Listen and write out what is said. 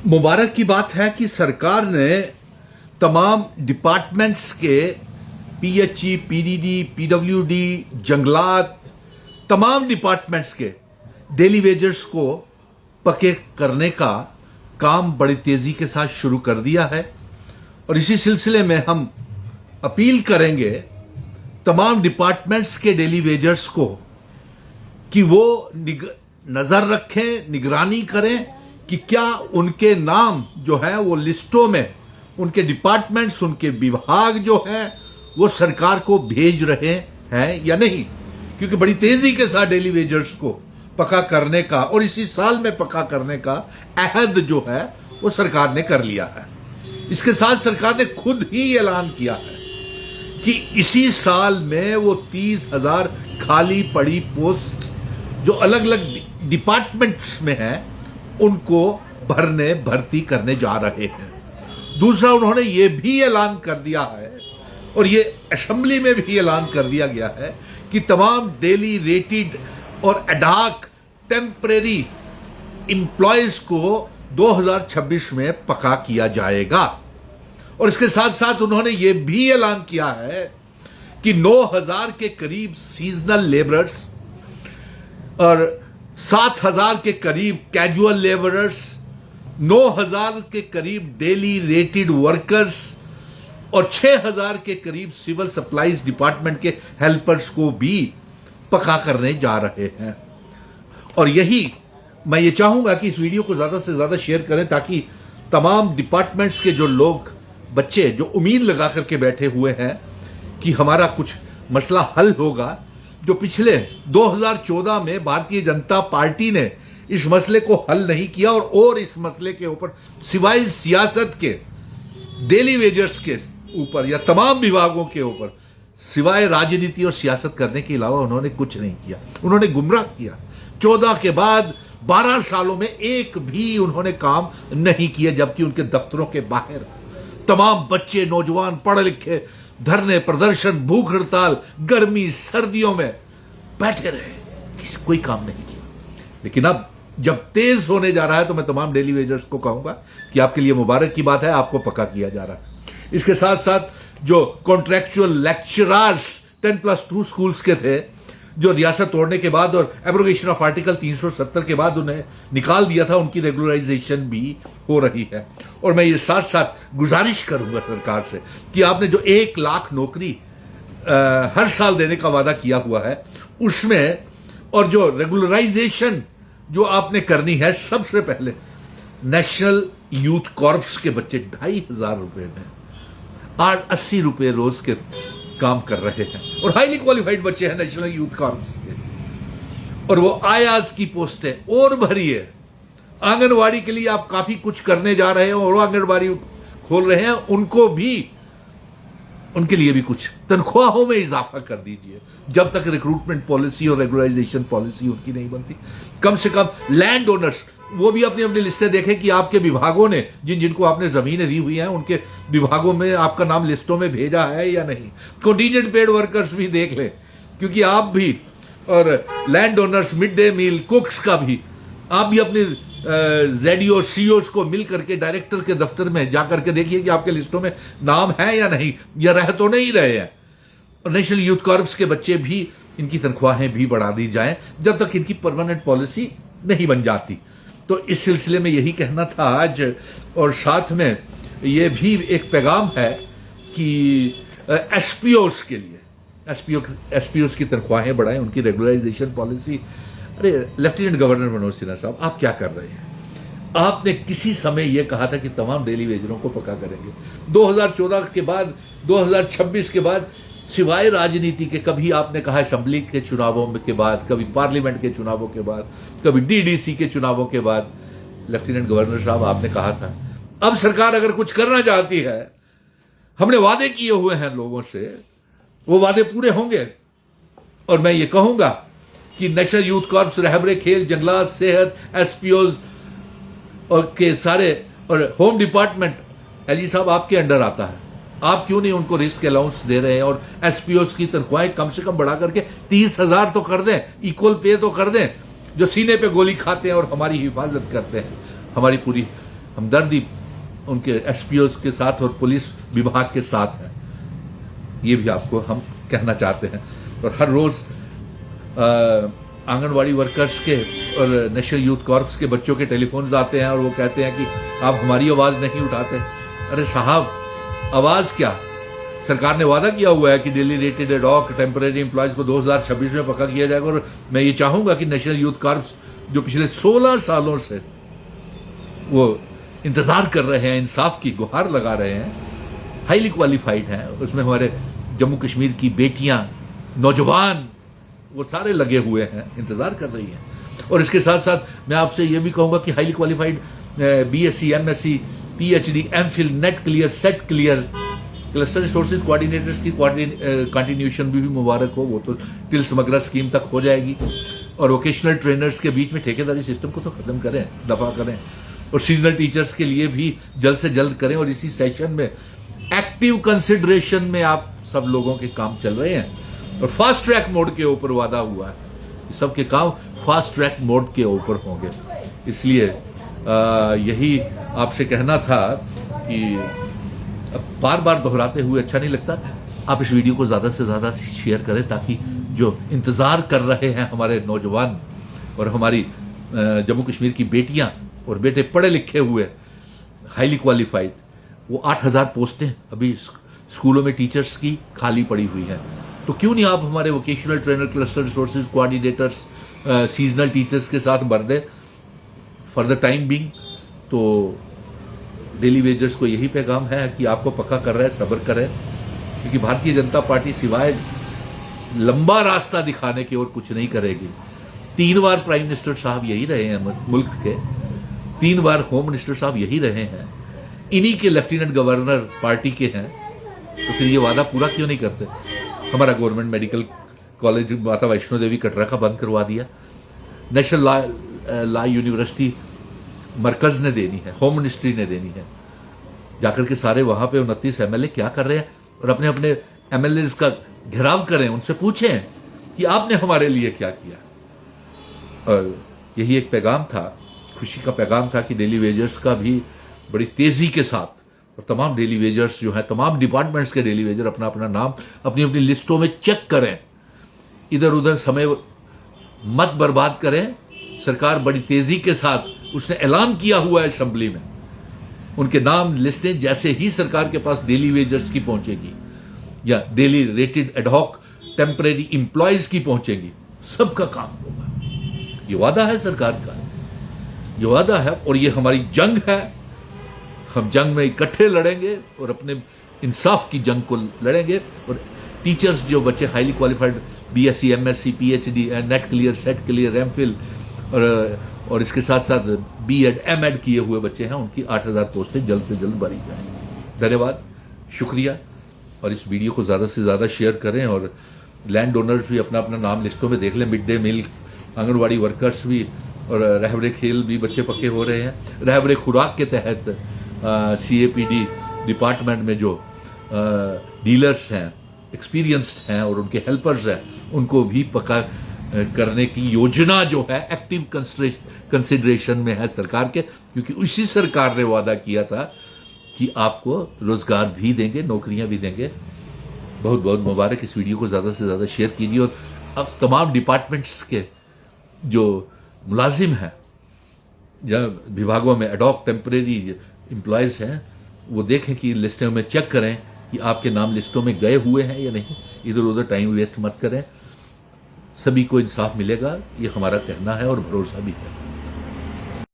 मुबारक की बात है कि सरकार ने तमाम डिपार्टमेंट्स के पीएचई, पीडीडी, पीडब्ल्यूडी, जंगलात, तमाम डिपार्टमेंट्स के डेली वेजर्स को पक्के करने का काम बड़ी तेजी के साथ शुरू कर दिया है। और इसी सिलसिले में हम अपील करेंगे तमाम डिपार्टमेंट्स के डेली वेजर्स को कि वो नजर रखें, निगरानी करें कि क्या उनके नाम जो है वो लिस्टों में उनके डिपार्टमेंट्स, उनके विभाग जो है वो सरकार को भेज रहे हैं या नहीं, क्योंकि बड़ी तेजी के साथ डेली वेजर्स को पक्का करने का और इसी साल में पक्का करने का अहद जो है वो सरकार ने कर लिया है। इसके साथ सरकार ने खुद ही ऐलान किया है कि इसी साल में वो 30,000 खाली पड़ी पोस्ट जो अलग अलग डिपार्टमेंट्स में हैं उनको भर्ती करने जा रहे हैं। दूसरा, उन्होंने ये भी ऐलान कर दिया है और ये असेंबली में भी ऐलान कर दिया गया है कि तमाम डेली रेटेड और एडहॉक टेम्परेरी एम्प्लॉयज को 2026 में पक्का किया जाएगा। और इसके साथ साथ उन्होंने ये भी ऐलान किया है कि 9,000 के करीब सीजनल लेबरर्स और 7,000 के करीब कैजुअल लेबरर्स, 9,000 के करीब डेली रेटेड वर्कर्स और 6,000 के करीब सिविल सप्लाईज डिपार्टमेंट के हेल्पर्स को भी पक्का करने जा रहे हैं। और यही मैं ये चाहूंगा कि इस वीडियो को ज्यादा से ज्यादा शेयर करें ताकि तमाम डिपार्टमेंट्स के जो लोग, बच्चे जो उम्मीद लगा करके बैठे हुए हैं कि हमारा कुछ मसला हल होगा, जो पिछले 2014 में भारतीय जनता पार्टी ने इस मसले को हल नहीं किया और इस मसले के ऊपर सिवाय सियासत के डेली वेजर्स के ऊपर या तमाम विभागों के ऊपर सिवाय राजनीति और सियासत करने के अलावा उन्होंने कुछ नहीं किया। उन्होंने गुमराह किया। 14 के बाद 12 सालों में एक भी उन्होंने काम नहीं किया, जबकि उनके दफ्तरों के बाहर तमाम बच्चे, नौजवान, पढ़े लिखे धरने, प्रदर्शन, भूख हड़ताल, गर्मी, सर्दियों में बैठे रहे, कोई काम नहीं किया। लेकिन अब जब तेज होने जा रहा है तो मैं तमाम डेली वेजर्स को कहूंगा कि आपके लिए मुबारक की बात है, आपको पक्का किया जा रहा है। इसके साथ साथ जो कॉन्ट्रैक्चुअल लेक्चरर्स 10+2 स्कूल्स के थे, जो रियासत तोड़ने के बाद और एब्रोगेशन ऑफ आर्टिकल 370 के बाद उन्हें निकाल दिया था, उनकी रेगुलराइजेशन भी हो रही है। और मैं ये साथ साथ गुजारिश करूंगा सरकार से कि आपने जो 1 लाख नौकरी हर साल देने का वादा किया हुआ है उसमें, और जो रेगुलराइजेशन जो आपने करनी है, सबसे पहले नेशनल यूथ कॉर्प्स के बच्चे 2,500 रुपए में 80 रुपए रोज के काम कर रहे हैं और हाईली क्वालिफाइड बच्चे हैं नेशनल यूथ कॉर्प्स के, और वो आयाज की पोस्टें और भरिए। आंगनवाड़ी के लिए आप काफी कुछ करने जा रहे हैं और आंगनवाड़ी खोल रहे हैं, उनके लिए भी कुछ तनख्वाहों में इजाफा कर दीजिए जब तक रिक्रूटमेंट पॉलिसी और रेगुलराइजेशन पॉलिसी उनकी नहीं बनती। कम से कम लैंड ओनर्स वो भी अपनी अपनी लिस्टें देखें कि आपके विभागों ने जिनको आपने जमीनें दी हुई हैं उनके विभागों में आपका नाम लिस्टों में भेजा है या नहीं। कंटीजेंट पेड वर्कर्स भी देख लें, क्योंकि आप भी और land owners, mid day meal cooks का भी आप भी अपने जेडीओ सीओस को मिल करके डायरेक्टर के दफ्तर में जाकर के देखिए कि आपके लिस्टों में नाम है या नहीं, या रह तो नहीं रहे हैं। और नेशनल यूथ कॉर्प्स के बच्चे भी, इनकी तनख्वाहें भी बढ़ा दी जाएं जब तक इनकी परमानेंट पॉलिसी नहीं बन जाती। तो इस सिलसिले में यही कहना था आज। और साथ में ये भी एक पैगाम है कि एसपीओस के लिए एसपीओस की तनख्वाहें बढ़ाएं, उनकी रेगुलराइजेशन पॉलिसी। अरे लेफ्टिनेंट गवर्नर मनोज सिन्हा साहब, आप क्या कर रहे हैं? आपने किसी समय यह कहा था कि तमाम डेली वेजरों को पक्का करेंगे। 2014 के बाद, 2026 के बाद सिवाय राजनीति के कभी आपने कहा असेंबली के चुनावों के बाद, कभी पार्लियामेंट के चुनावों के बाद, कभी डीडीसी के चुनावों के बाद, लेफ्टिनेंट गवर्नर साहब आपने कहा था अब सरकार अगर कुछ करना चाहती है, हमने वादे किए हुए हैं लोगों से, वो वादे पूरे होंगे। और मैं ये कहूंगा कि नेशनल यूथ कॉर्प्स, रहबरे खेल, जंगलात, सेहत, एसपीओज और के सारे और होम डिपार्टमेंट एलजी साहब आपके अंडर आता है। आप क्यों नहीं उनको रिस्क अलाउंस दे रहे हैं और एसपीओस की तनख्वाहें कम से कम बढ़ा करके 30,000 तो कर दें, इक्वल पे तो कर दें, जो सीने पे गोली खाते हैं और हमारी हिफाजत करते हैं, हमदर्दी उनके एसपीओ के साथ और पुलिस विभाग के साथ है, ये भी आपको हम कहना चाहते हैं। और हर रोज आंगनवाड़ी वर्कर्स के और नेशनल यूथ कॉर्प्स के बच्चों के टेलीफोन्स आते हैं और वो कहते हैं कि आप हमारी आवाज़ नहीं उठाते। अरे साहब, आवाज़ क्या, सरकार ने वादा किया हुआ है कि daily rated ad hoc temporary employees को 2026 में पक्का किया जाएगा। और मैं ये चाहूँगा कि नेशनल यूथ कॉर्प्स जो पिछले 16 सालों से वो इंतज़ार कर रहे हैं, इंसाफ की गुहार लगा रहे हैं, हाईली क्वालिफाइड हैं, उसमें हमारे जम्मू कश्मीर की बेटियां, नौजवान, वो सारे लगे हुए हैं, इंतज़ार कर रही हैं। और इसके साथ साथ मैं आपसे ये भी कहूँगा कि highly qualified BSc MSc PhD MPhil net clear set clear cluster resources coordinators की कंटिन्यूशन भी मुबारक हो, वो तो टिल समग्रा स्कीम तक हो जाएगी। और वोकेशनल ट्रेनर्स के बीच में ठेकेदारी सिस्टम को तो ख़त्म करें, दफा करें। और सीजनल टीचर्स के लिए भी जल्द से जल्द करें। और इसी सेशन में एक्टिव कंसिडरेशन में आप सब लोगों के काम चल रहे हैं और फास्ट ट्रैक मोड के ऊपर वादा हुआ है, सबके काम फास्ट ट्रैक मोड के ऊपर होंगे। इसलिए यही आपसे कहना था कि अब बार बार दोहराते हुए अच्छा नहीं लगता, आप इस वीडियो को ज़्यादा से ज़्यादा शेयर करें ताकि जो इंतज़ार कर रहे हैं हमारे नौजवान और हमारी जम्मू कश्मीर की बेटियां और बेटे पढ़े लिखे हुए हाईली क्वालिफाइड, वो 8000 पोस्टें अभी स्कूलों में टीचर्स की खाली पड़ी हुई हैं। तो क्यों नहीं आप हमारे vocational trainer, cluster resources coordinators, seasonal teachers के साथ भर दें फॉर द टाइम बीइंग। तो डेली वेजर्स को यही पैगाम है कि आपको पक्का कर रहा है, सब्र करें, क्योंकि भारतीय जनता पार्टी सिवाय लंबा रास्ता दिखाने की और कुछ नहीं करेगी। 3 बार प्राइम मिनिस्टर साहब यही रहे हैं मुल्क के, 3 बार होम मिनिस्टर साहब यही रहे हैं, इन्हीं के लेफ्टिनेंट गवर्नर पार्टी के हैं, तो फिर ये वादा पूरा क्यों नहीं करते। हमारा गवर्नमेंट मेडिकल कॉलेज माता वैष्णो देवी कटरा का बंद करवा दिया, नेशनल लॉ यूनिवर्सिटी मरकज़ ने देनी है, होम मिनिस्ट्री ने देनी है। जाकर के सारे वहाँ पे 29 MLA क्या कर रहे हैं और अपने अपने MLAs का घेराव करें, उनसे पूछें कि आपने हमारे लिए क्या किया। और यही एक पैगाम था, खुशी का पैगाम था कि डेली वेजर्स का भी बड़ी तेज़ी के साथ, और तमाम डेली वेजर्स जो हैं, तमाम डिपार्टमेंट्स के डेली वेजर अपना अपना नाम अपनी अपनी लिस्टों में चेक करें, इधर उधर समय मत बर्बाद करें। सरकार बड़ी तेज़ी के साथ, उसने ऐलान किया हुआ है असेंबली में, उनके नाम लिस्टें जैसे ही सरकार के पास डेली वेजर्स की पहुंचेगी या daily rated ad hoc temporary employees की पहुंचेगी, सबका काम होगा। ये वादा है सरकार का, ये वादा है और ये हमारी जंग है। हम जंग में इकट्ठे लड़ेंगे और अपने इंसाफ की जंग को लड़ेंगे। और टीचर्स जो बच्चे highly qualified BSc MSc PhD net clear set clear MPhil और इसके साथ साथ B.Ed M.Ed किए हुए बच्चे हैं, उनकी 8000 पोस्टें जल्द से जल्द भरी जाएं। धन्यवाद, शुक्रिया। और इस वीडियो को ज़्यादा से ज़्यादा शेयर करें और लैंड डोनर्स भी अपना अपना नाम लिस्टों में देख लें। Mid day meal, anganwadi workers भी और रहबरे खेल भी बच्चे पक्के हो रहे हैं। रहबरे खुराक के तहत CAPD डिपार्टमेंट में जो डीलर्स हैं, एक्सपीरियंस्ड हैं और उनके हेल्पर्स हैं, उनको भी पक्का करने की योजना जो है एक्टिव कंसिडरेशन में है सरकार के, क्योंकि उसी सरकार ने वादा किया था कि आपको रोजगार भी देंगे, नौकरियां भी देंगे। बहुत बहुत मुबारक। इस वीडियो को ज़्यादा से ज़्यादा शेयर कीजिए और अब तमाम डिपार्टमेंट्स के जो मुलाजिम हैं या विभागों में एडॉक टेम्परेरी एम्प्लॉयज़ हैं, वो देखें कि लिस्टों में चेक करें कि आपके नाम लिस्टों में गए हुए हैं या नहीं। इधर उधर टाइम वेस्ट मत करें, सभी को इंसाफ मिलेगा, ये हमारा कहना है और भरोसा भी है।